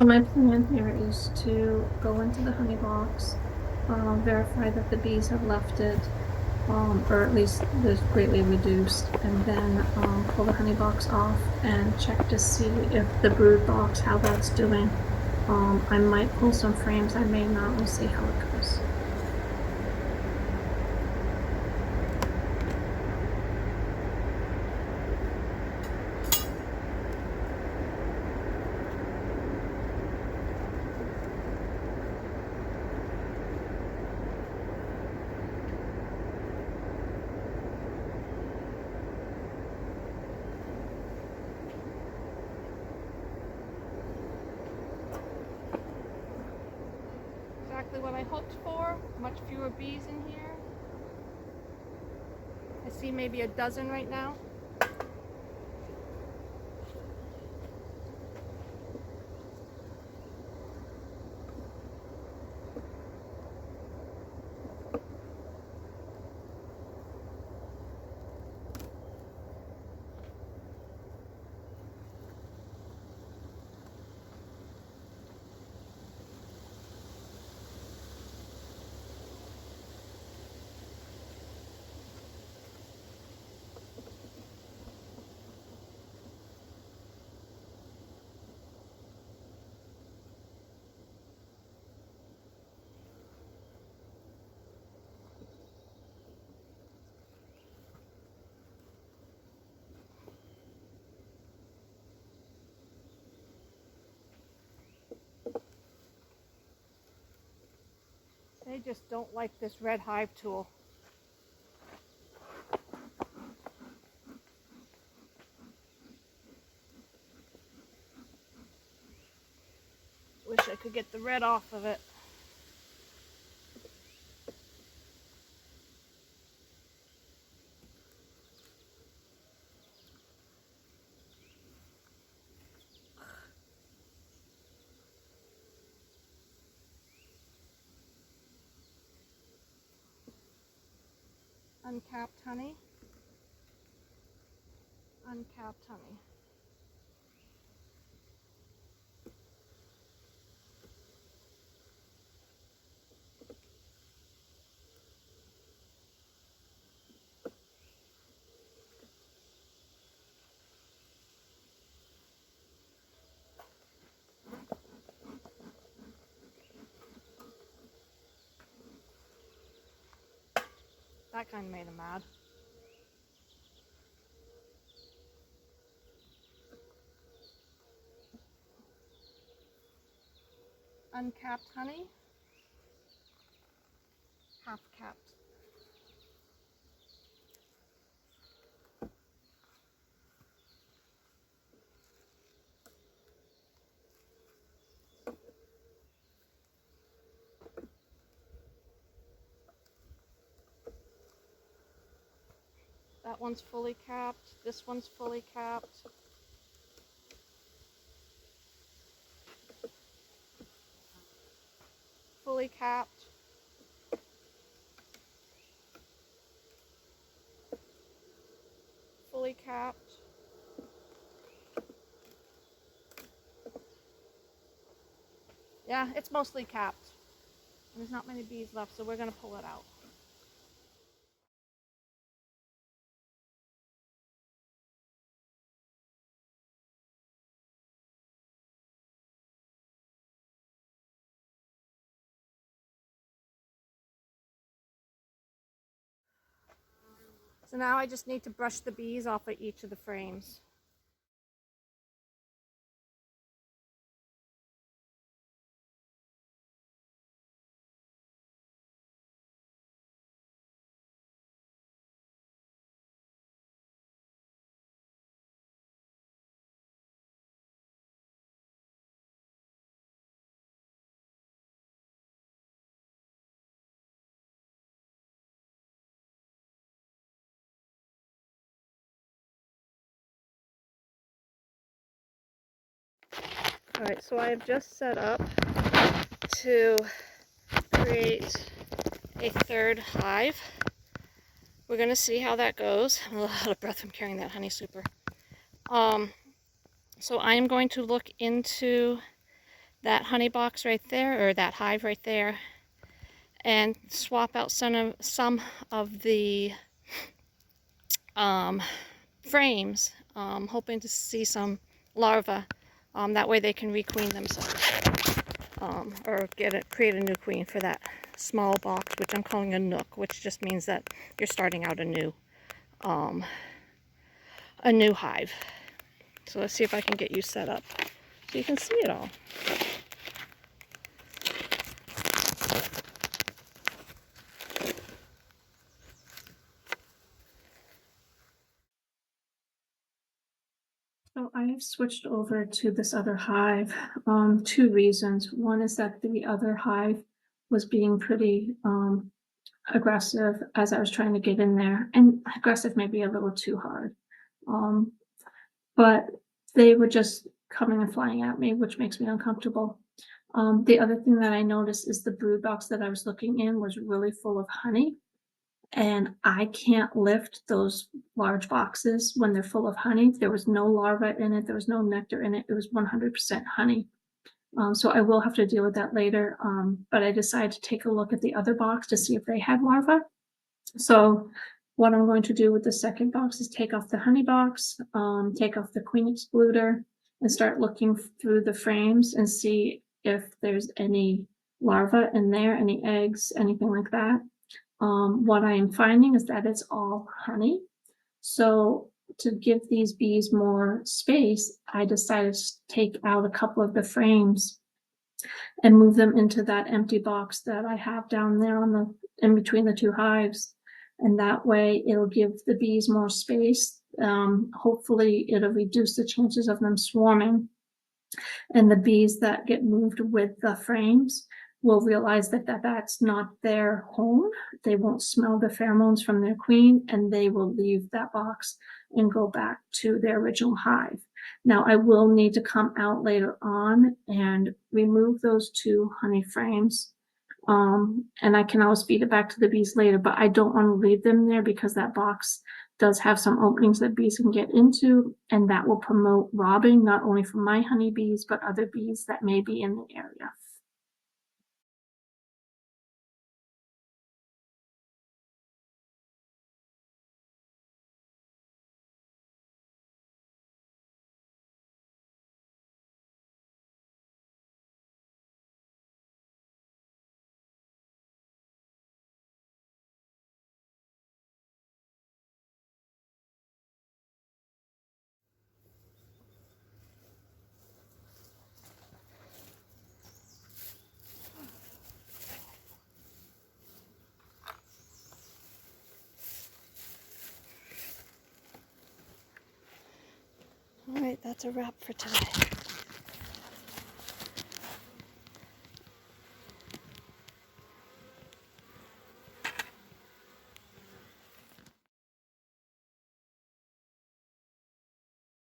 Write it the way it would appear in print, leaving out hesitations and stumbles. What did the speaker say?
So my plan here is to go into the honey box, verify that the bees have left it, or at least there's greatly reduced, and then pull the honey box off and check to see if the brood box, how that's doing. I might pull some frames, I may not, we'll see how it goes. Exactly what I hoped for. Much fewer bees in here. I see maybe a dozen right now. They just don't like this red hive tool. Wish I could get the red off of it. Uncapped honey. Uncapped honey. That kind of made him mad. Uncapped honey. Half capped. That one's fully capped. This one's fully capped. Fully capped. Fully capped. Yeah, it's mostly capped. There's not many bees left, so we're going to pull it out. So now I just need to brush the bees off of each of the frames. Alright, so I have just set up to create a third hive. We're going to see how that goes. I'm a little out of breath from carrying that honey super. So I am going to look into that honey box right there, or that hive right there, and swap out some of the frames, hoping to see some larvae. That way they can requeen themselves, or create a new queen for that small box, which I'm calling a nook, which just means that you're starting out a new hive. So let's see if I can get you set up so you can see it all. So I have switched over to this other hive. Two reasons. One is that the other hive was being pretty aggressive as I was trying to get in there, and aggressive may be a little too hard. But they were just coming and flying at me, which makes me uncomfortable. The other thing that I noticed is the brood box that I was looking in was really full of honey. And I can't lift those large boxes when they're full of honey. There was no larva in it. There was no nectar in it. It was 100% honey. So I will have to deal with that later. But I decided to take a look at the other box to see if they had larvae. So what I'm going to do with the second box is take off the honey box, take off the queen excluder, and start looking through the frames and see if there's any larvae in there, any eggs, anything like that. What I am finding is that it's all honey. So to give these bees more space, I decided to take out a couple of the frames and move them into that empty box that I have down there in between the two hives. And that way it'll give the bees more space. Hopefully it'll reduce the chances of them swarming. And the bees that get moved with the frames will realize that that's not their home. They won't smell the pheromones from their queen, and they will leave that box and go back to their original hive. Now, I will need to come out later on and remove those two honey frames. And I can always feed it back to the bees later, but I don't want to leave them there because that box does have some openings that bees can get into, and that will promote robbing, not only from my honeybees, but other bees that may be in the area. All right, that's a wrap for today.